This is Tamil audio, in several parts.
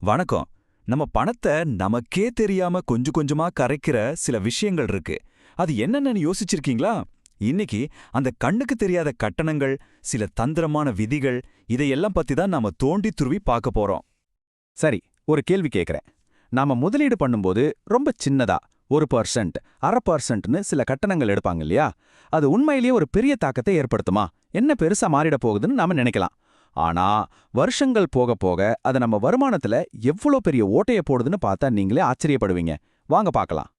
வணக்கம். நம்ம பணத்தை நமக்கே தெரியாம கொஞ்சம் கொஞ்சமா கரைக்கிற சில விஷயங்கள் இருக்கு. அது என்னென்னு யோசிச்சிருக்கீங்களா? இன்னைக்கு அந்த கண்ணுக்கு தெரியாத கட்டணங்கள், சில தந்திரமான விதிகள், இதையெல்லாம் பத்தி தான் நாம தோண்டி துருவி பார்க்க போறோம். சரி, ஒரு கேள்வி கேட்குறேன். நாம முதலீடு பண்ணும்போது ரொம்ப சின்னதா 1%, 1/2%ன்னு சில கட்டணங்கள் எடுப்பாங்க இல்லையா? அது உண்மையிலேயே ஒரு பெரிய தாக்கத்தை ஏற்படுத்துமா? என்ன பெருசா மாறிட போகுதுன்னு நாம நினைக்கலாம். ஆனா வருஷங்கள் போக போக அது நம்ம வருமானத்துல எவ்வளோ பெரிய ஓட்டைய போடுதுன்னு பார்த்தா நீங்களே ஆச்சரியப்படுவீங்க. வாங்க பார்க்கலாம்.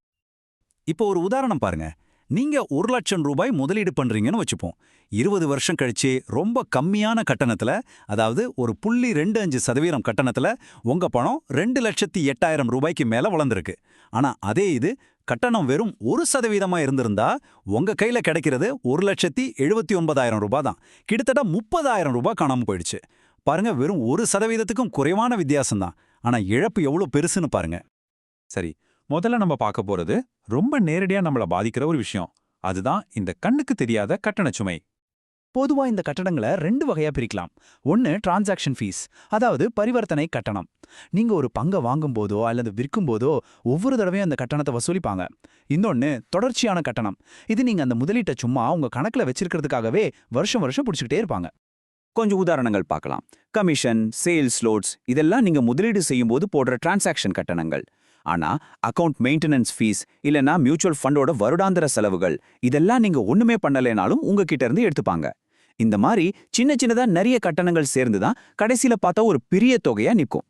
இப்போ ஒரு உதாரணம் பாருங்க. நீங்க 1,00,000 ரூபாய் முதலீடு பண்றீங்கன்னு வச்சுப்போம். 20 வருஷம் கழிச்சு ரொம்ப கம்மியான கட்டணத்துல, அதாவது ஒரு 0.25% கட்டணத்துல உங்க பணம் 2,08,000 ரூபாய்க்கு மேல வளர்ந்திருக்கு. ஆனா அதே இது கட்டணம் வெறும் 1% இருந்திருந்தா உங்க கையில கிடைக்கிறது 1,79,000 ரூபாய் தான். கிட்டத்தட்ட 30,000 ரூபாய் காணாம போயிடுச்சு. பாருங்க, வெறும் 1%க்கும் குறைவான வித்தியாசம் தான். ஆனா இழப்பு எவ்வளவு பெருசுன்னு பாருங்க. சரி, முதல்ல நம்ம பார்க்க போறது ரொம்ப நேரடியா நம்மள பாதிக்கிற ஒரு விஷயம். அதுதான் இந்த கண்ணுக்கு தெரியாத கட்டண சுமை. பொதுவா இந்த கட்டணங்களை 2 வகையா பிரிக்கலாம். ஒன்னு டிரான்சாக்ஷன் ஃபீஸ், அதாவது பரிவர்த்தனை கட்டணம். நீங்க ஒரு பங்கை வாங்கும் போதோ அல்லது விற்கும் போதோ ஒவ்வொரு தடவையும் அந்த கட்டணத்தை வசூலிப்பாங்க. இன்னொன்னு தொடர்ச்சியான கட்டணம். இது நீங்க அந்த முதலீட்டை சும்மா உங்க கணக்குல வச்சிருக்கிறதுக்காகவே வருஷம் வருஷம் பிடிச்சிக்கிட்டே இருப்பாங்க. கொஞ்சம் உதாரணங்கள் பார்க்கலாம். கமிஷன், சேல்ஸ் லோட்ஸ், இதெல்லாம் நீங்க முதலீடு செய்யும்போது போடுற டிரான்சாக்ஷன் கட்டணங்கள். ஆனா அக்கவுண்ட் மெயின்டெனன்ஸ் ஃபீஸ் இல்லனா மியூச்சுவல் ஃபண்டோட வருடாந்திர செலவுகள், இதெல்லாம் நீங்க ஒண்ணுமே பண்ணலைனாலும் உங்ககிட்ட இருந்து எடுத்துப்பாங்க. இந்த மாதிரி சின்ன சின்னதா நிறைய கட்டணங்கள் சேர்ந்து தான் கடைசியில பார்த்தா ஒரு பெரிய தொகையா நிற்கும்.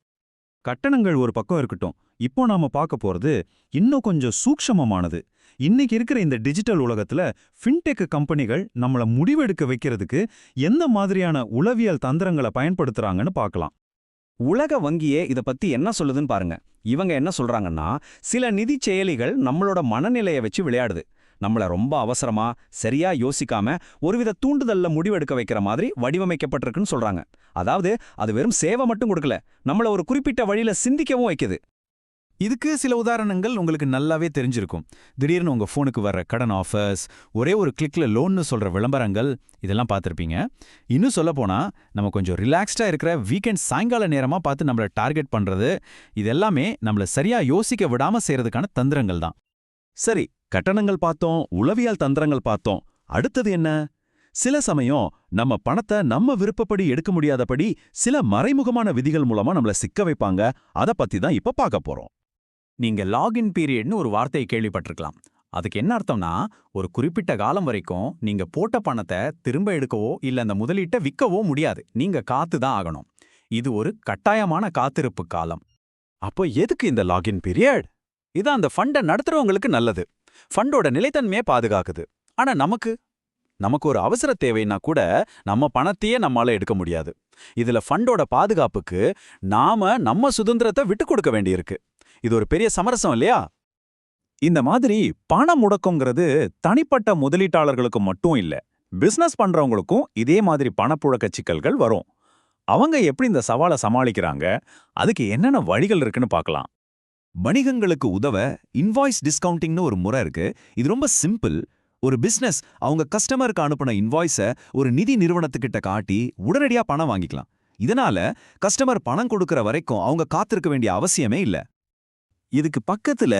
கட்டணங்கள் ஒரு பக்கம் இருக்கட்டும், இப்போ நாம பார்க்க போறது இன்னும் கொஞ்சம் சூக்ஷமமானது. இன்னைக்கு இருக்கிற இந்த டிஜிட்டல் உலகத்துல ஃபின்டெக் கம்பெனிகள் நம்மள முடிவெடுக்க வைக்கிறதுக்கு எந்த மாதிரியான உளவியல் தந்திரங்களை பயன்படுத்துறாங்கன்னு பார்க்கலாம். உலக வங்கியே இத பத்தி என்ன சொல்லுதுன்னு பாருங்க. இவங்க என்ன சொல்றாங்கன்னா, சில நிதி செயலிகள் நம்மளோட மனநிலையை வச்சு விளையாடுது. நம்மள ரொம்ப அவசரமா சரியா யோசிக்காம ஒருவித தூண்டுதல்ல முடிவெடுக்க வைக்கிற மாதிரி வடிவமைக்கப்பட்டிருக்குன்னு சொல்றாங்க. அதாவது அது வெறும் சேவை மட்டும் கொடுக்கல, நம்மள ஒரு குறிப்பிட்ட வழியில சிந்திக்கவும் வைக்குது. இதுக்கு சில உதாரணங்கள் உங்களுக்கு நல்லாவே தெரிஞ்சிருக்கும். திடீர்னு உங்க ஃபோனுக்கு வர்ற கடன் ஆஃபர்ஸ், ஒரே ஒரு கிளிக்ல லோன்னு சொல்ற விளம்பரங்கள், இதெல்லாம் பார்த்திருப்பீங்க. இன்னும் சொல்லப்போனா நம்ம கொஞ்சம் ரிலாக்ஸ்டா இருக்கிற வீக்கெண்ட் சாயங்கால நேரமா பார்த்து நம்மள டார்கெட் பண்றது, இதெல்லாமே நம்மள சரியா யோசிக்க விடாம செய்யறதுக்கான தந்திரங்கள் தான். சரி, கட்டணங்கள் பார்த்தோம், உளவியல் தந்திரங்கள் பார்த்தோம். அடுத்தது என்ன? சில சமயம் நம்ம பணத்தை நம்ம விருப்பப்படி எடுக்க முடியாதபடி சில மறைமுகமான விதிகள் மூலமா நம்மள சிக்க வைப்பாங்க. அத பத்தி தான் இப்ப பார்க்க போறோம். நீங்க லாகின் பீரியட்னு ஒரு வார்த்தையை கேள்விப்பட்டிருக்கலாம். அதுக்கு என்ன அர்த்தம்னா, ஒரு குறிப்பிட்ட காலம் வரைக்கும் நீங்க போட்ட பணத்தை திரும்ப எடுக்கவோ இல்ல அந்த முதலீட்டை விற்கவோ முடியாது. நீங்க காத்து தான் ஆகணும். இது ஒரு கட்டாயமான காத்திருப்பு காலம். அப்போ எதுக்கு இந்த லாகின் பீரியட்? இது அந்த ஃபண்டை நடத்துறவங்களுக்கு நல்லது. ஃபண்டோட நிலைத்தன்மையை பாதுகாக்குது. ஆனா நமக்கு ஒரு அவசர தேவைன்னா கூட நம்ம பணத்தையே நம்மால எடுக்க முடியாது. இதுல ஃபண்டோட பாதுகாப்புக்கு நாம நம்ம சுதந்திரத்தை விட்டு கொடுக்க வேண்டியிருக்கு. இது ஒரு பெரிய சமரசம் இல்லையா? இந்த மாதிரி பண முடக்கங்கிறது தனிப்பட்ட முதலீட்டாளர்களுக்கு மட்டும் இல்ல, பிசினஸ் பண்றவங்களுக்கும் இதே மாதிரி பணப்புழக்க சிக்கல்கள் வரும். அவங்க எப்படி இந்த சவாலை சமாளிக்கிறாங்க, அதுக்கு என்னென்ன வழிகள் இருக்குன்னு பார்க்கலாம். வணிகங்களுக்கு உதவ இன்வாய்ஸ் டிஸ்கவுண்டிங்னு ஒரு முறை இருக்கு. இது ரொம்ப சிம்பிள். ஒரு பிசினஸ் அவங்க கஸ்டமருக்கு அனுப்பின இன்வாய்ஸை ஒரு நிதி நிறுவனத்துக்கிட்ட காட்டி உடனடியா பணம் வாங்கிக்கலாம். இதனால கஸ்டமர் பணம் கொடுக்கற வரைக்கும் அவங்க காத்திருக்க வேண்டிய அவசியமே இல்ல. இதுக்கு பக்கத்துல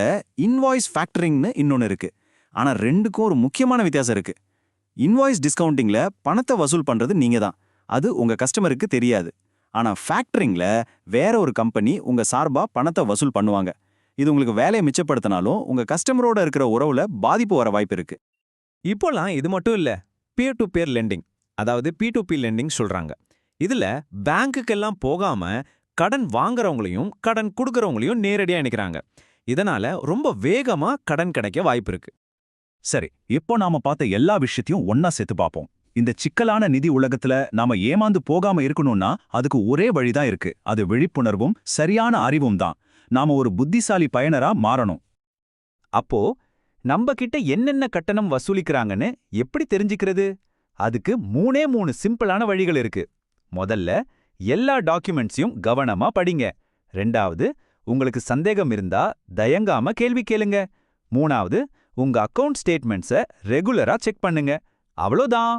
இன்வாய்ஸ் ஃபேக்டரிங்னு இன்னொன்னு இருக்கு. ஆனா ரெண்டுக்கும் ஒரு முக்கியமான வித்தியாசம் இருக்கு. இன்வாய்ஸ் டிஸ்கவுண்டிங்ல பணத்தை வசூல் பண்றது நீங்க தான், அது உங்க கஸ்டமருக்கு தெரியாது. ஆனா ஃபேக்டரிங்ல வேற ஒரு கம்பெனி உங்க சார்பா பணத்தை வசூல் பண்ணுவாங்க. இது உங்களுக்கு வேலையை மிச்சப்படுத்தினாலும் உங்க கஸ்டமரோட இருக்கிற உறவுல பாதிப்பு வர வாய்ப்பு இருக்கு. இப்போலாம் இது மட்டும் இல்ல, பியர் டு பியர் லெண்டிங், அதாவது P2P லெண்டிங் சொல்றாங்க. இதுல பேங்க்குக்கெல்லாம் போகாம கடன் வாங்குறவங்களையும் கடன் கொடுக்கறவங்களையும் நேரடியா இணைக்கிறாங்க. இதனால ரொம்ப வேகமா கடன் கிடைக்க வாய்ப்பு இருக்கு. சரி, இப்போ நாம பார்த்த எல்லா விஷயத்தையும் ஒன்னா சேர்த்து பார்ப்போம். இந்த சிக்கலான நிதி உலகத்துல நாம ஏமாந்து போகாம இருக்கணும்னா அதுக்கு ஒரே வழிதான் இருக்கு. அது விழிப்புணர்வும் சரியான அறிவும் தான். நாம ஒரு புத்திசாலி பயனரா மாறணும். அப்போ நம்ம கிட்ட என்னென்ன கட்டணம் வசூலிக்கிறாங்கன்னு எப்படி தெரிஞ்சுக்கிறது? அதுக்கு 3 சிம்பிளான வழிகள் இருக்கு. முதல்ல, எல்லா டாக்குமெண்ட்ஸையும் கவனமா படிங்க. 2வது, உங்களுக்கு சந்தேகம் இருந்தா தயங்காம கேள்வி கேளுங்க. 3வது, உங்க அக்கவுண்ட் ஸ்டேட்மெண்ட்ஸை ரெகுலரா செக் பண்ணுங்க. அவ்வளோதான்.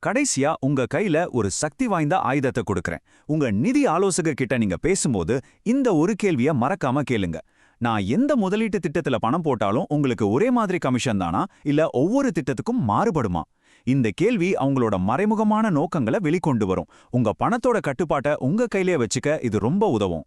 கடைசியா உங்க கையில ஒரு சக்தி வாய்ந்த ஆயுதத்தை கொடுக்கறேன். உங்க நிதி ஆலோசகர் கிட்ட நீங்க பேசும்போது இந்த ஒரு கேள்விய மறக்காம கேளுங்க. நான் எந்த முதலீட்டு திட்டத்துல பணம் போட்டாலும் உங்களுக்கு ஒரே மாதிரி கமிஷன் தானா இல்ல ஒவ்வொரு திட்டத்துக்கும் மாறுபடுமா? இந்த கேள்வி அவங்களோட மறைமுகமான நோக்கங்களை வெளிக்கொண்டு வரும். உங்க பணத்தோட கட்டுப்பாட்டை உங்க கையிலே வச்சுக்க இது ரொம்ப உதவும்.